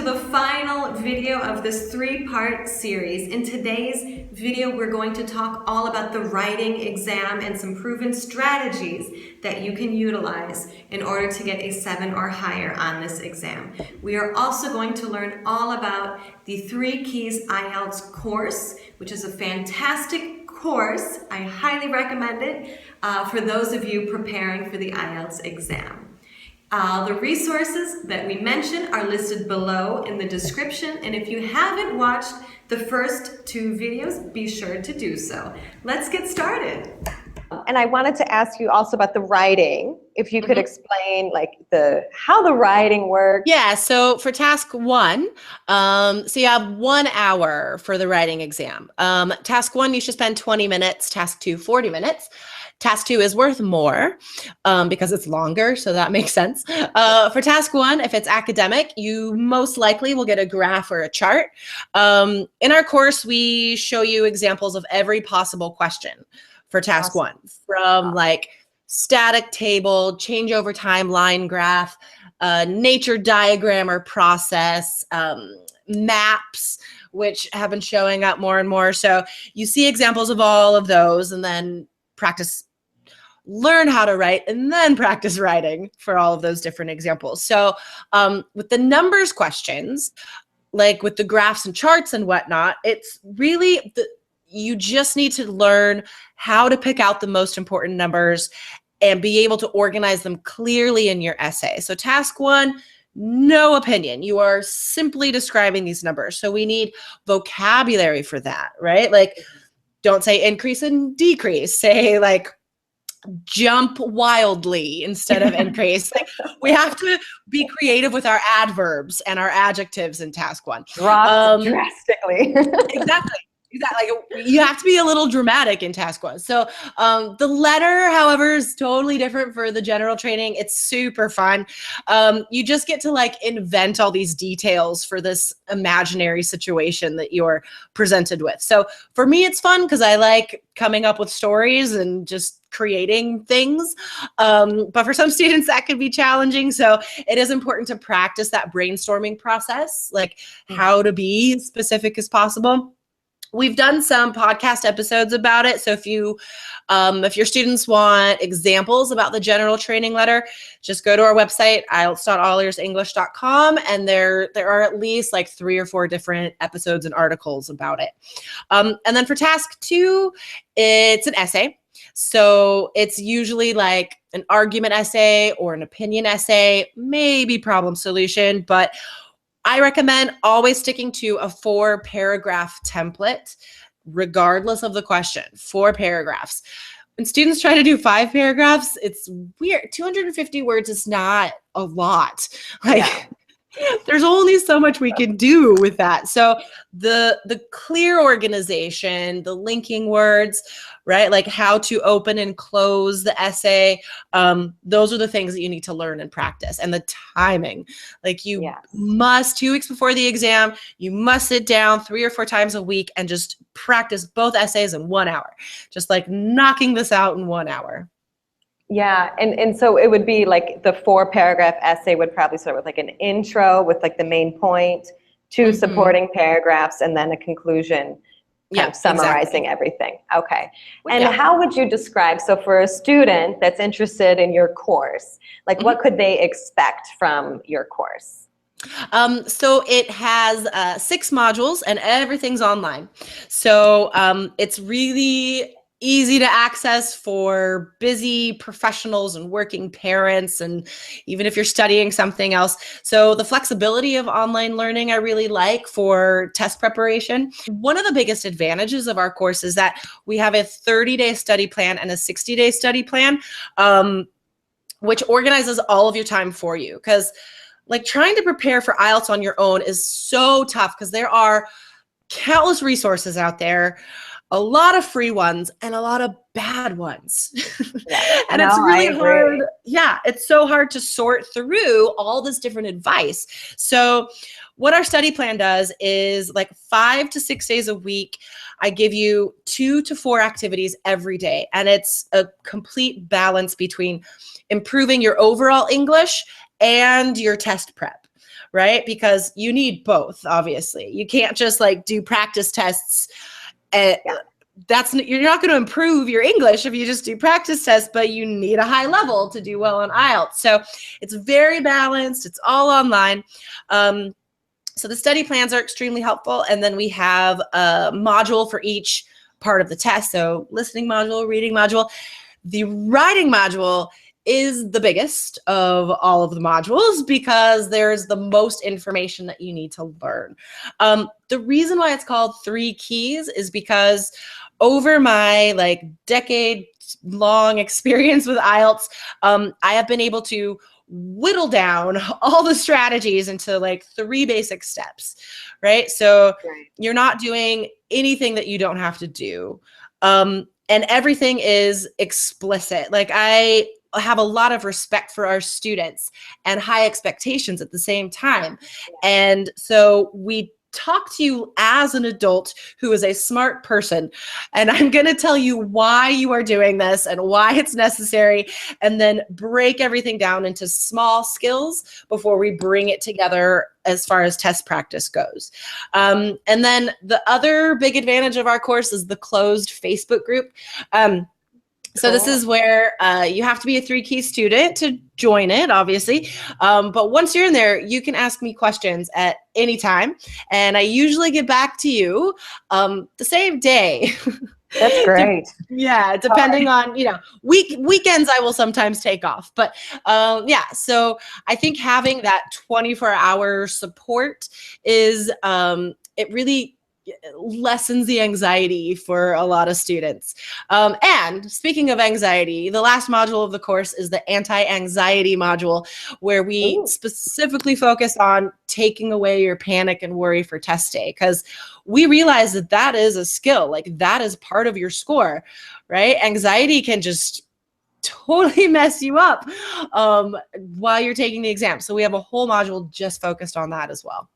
to the final video of this three-part series. In today's video, we're going to talk all about the writing exam and some proven strategies that you can utilize in order to get a 7 or higher on this exam. We are also going to learn all about the 3 Keys IELTS course, which is a fantastic course. I highly recommend it for those of you preparing for the IELTS exam. The resources that we mentioned are listed below in the description, and if you haven't watched the first 2 videos, be sure to do so. Let's get started. And I wanted to ask you also about the writing, if you could explain like how the writing works. Yeah, so for task 1, so you have 1 hour for the writing exam. Task 1, you should spend 20 minutes, task 2, 40 minutes. Task 2 is worth more because it's longer, so that makes sense. For task 1, if it's academic, you most likely will get a graph or a chart. In our course, we show you examples of every possible question for task 1, from like static table, change over time line graph, nature diagram or process, maps, which have been showing up more and more. So you see examples of all of those, and then learn how to write, and then practice writing for all of those different examples. So with the numbers questions, like with the graphs and charts and whatnot, it's really, you just need to learn how to pick out the most important numbers and be able to organize them clearly in your essay. So task 1, no opinion. You are simply describing these numbers. So we need vocabulary for that, right? Like, don't say increase and decrease. Say like jump wildly instead of increase. Like, we have to be creative with our adverbs and our adjectives in task 1. Drop drastically. Exactly. Like, you have to be a little dramatic in task 1. So the letter, however, is totally different for the general training. It's super fun. You just get to like invent all these details for this imaginary situation that you're presented with. So for me, it's fun because I like coming up with stories and just creating things. But for some students, that could be challenging. So it is important to practice that brainstorming process, like how to be specific as possible. We've done some podcast episodes about it. So if your students want examples about the general training letter, just go to our website, IELTS.allearsenglish.com, and there are at least like 3 or 4 different episodes and articles about it. And then for task 2, it's an essay. So it's usually like an argument essay or an opinion essay, maybe problem solution, but I recommend always sticking to a 4-paragraph template, regardless of the question. 4 paragraphs. When students try to do 5 paragraphs, it's weird. 250 words is not a lot. There's only so much we can do with that. So the clear organization, the linking words, right? Like how to open and close the essay. Those are the things that you need to learn and practice. And the timing, like you must, 2 weeks before the exam, you must sit down 3 or 4 times a week and just practice both essays in 1 hour, just like knocking this out in 1 hour. Yeah, and so it would be like the 4-paragraph essay would probably start with like an intro with like the main point, 2 supporting paragraphs, and then a conclusion, kind of summarizing everything. Okay. And how would you describe, so for a student that's interested in your course, like what could they expect from your course? So it has 6 modules and everything's online. So it's really easy to access for busy professionals and working parents, and even if you're studying something else. So the flexibility of online learning I really like for test preparation. One of the biggest advantages of our course is that we have a 30-day study plan and a 60-day study plan, which organizes all of your time for you. Because like trying to prepare for IELTS on your own is so tough because there are countless resources out there, a lot of free ones and a lot of bad ones. And it's really hard. Yeah, it's so hard to sort through all this different advice. So what our study plan does is like 5 to 6 days a week, I give you 2 to 4 activities every day. And it's a complete balance between improving your overall English and your test prep, right? Because you need both, obviously. You can't just like do practice tests and you're not going to improve your English if you just do practice tests, but you need a high level to do well on IELTS. So it's very balanced. It's all online. So the study plans are extremely helpful. And then we have a module for each part of the test. So listening module, reading module. The writing module is the biggest of all of the modules because there's the most information that you need to learn. The reason why it's called 3 keys is because over my like decade long experience with IELTS, I have been able to whittle down all the strategies into like 3 basic steps, right? So you're not doing anything that you don't have to do. And everything is explicit. Like I have a lot of respect for our students and high expectations at the same time. And so we talk to you as an adult who is a smart person. And I'm going to tell you why you are doing this and why it's necessary, and then break everything down into small skills before we bring it together as far as test practice goes. And then the other big advantage of our course is the closed Facebook group. So this is where you have to be a 3 key student to join it, obviously. But once you're in there, you can ask me questions at any time. And I usually get back to you the same day. That's great. Yeah, depending on, weekends I will sometimes take off. But yeah, so I think having that 24-hour support is, it really lessens the anxiety for a lot of students. And speaking of anxiety, the last module of the course is the anti-anxiety module, where we specifically focus on taking away your panic and worry for test day, because we realize that that is a skill, like that is part of your score, right? Anxiety can just totally mess you up while you're taking the exam. So we have a whole module just focused on that as well.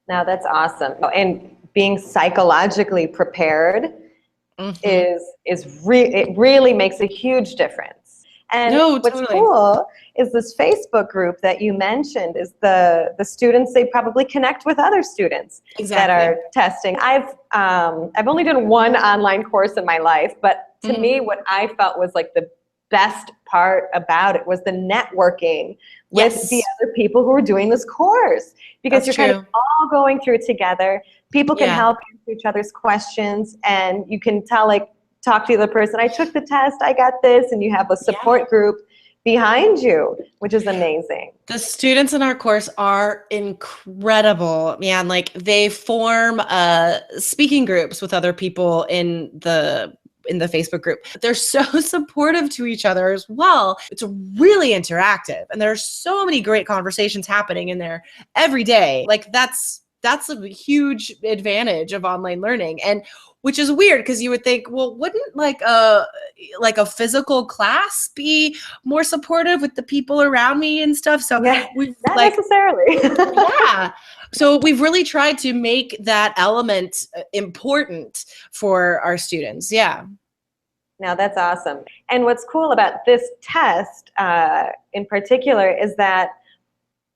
Now that's awesome. And being psychologically prepared it really makes a huge difference. And what's cool is this Facebook group that you mentioned is the students, they probably connect with other students that are testing. I've only done one online course in my life, but to me, what I felt was like the best part about it was the networking with the other people who are doing this course, because you're kind of all going through it together. People can help answer each other's questions, and you can talk to the other person. I took the test, I got this, and you have a support group behind you, which is amazing. The students in our course are incredible, man. Like they form speaking groups with other people in the Facebook group. They're so supportive to each other as well. It's really interactive, and there are so many great conversations happening in there every day. Like that's a huge advantage of online learning, and which is weird because you would think, well, wouldn't like a physical class be more supportive with the people around me and stuff? So we've not necessarily. So we've really tried to make that element important for our students. Yeah. Now that's awesome. And what's cool about this test in particular is that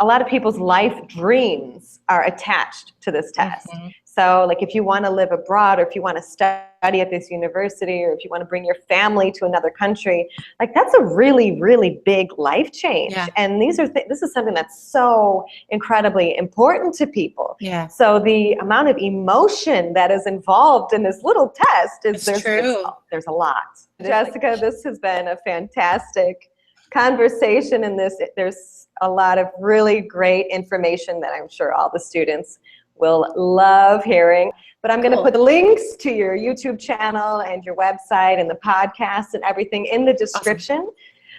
a lot of people's life dreams are attached to this test. So like if you want to live abroad, or if you want to study at this university, or if you want to bring your family to another country, like that's a really, really big life change. And this is something that's so incredibly important to people. So the amount of emotion that is involved in this little test is there's a lot. Jessica, this has been a fantastic conversation, and there's a lot of really great information that I'm sure all the students will love hearing. But I'm going to put the links to your YouTube channel and your website and the podcast and everything in the description.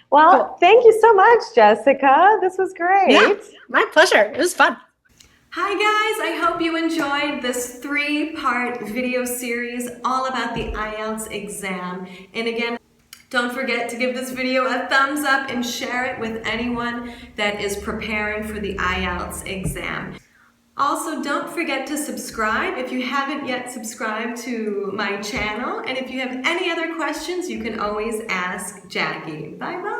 Well, thank you so much, Jessica. This was great. Yeah, my pleasure. It was fun. Hi guys, I hope you enjoyed this 3-part video series all about the IELTS exam. And again, don't forget to give this video a thumbs up and share it with anyone that is preparing for the IELTS exam. Also, don't forget to subscribe if you haven't yet subscribed to my channel. And if you have any other questions, you can always ask Jackie. Bye-bye.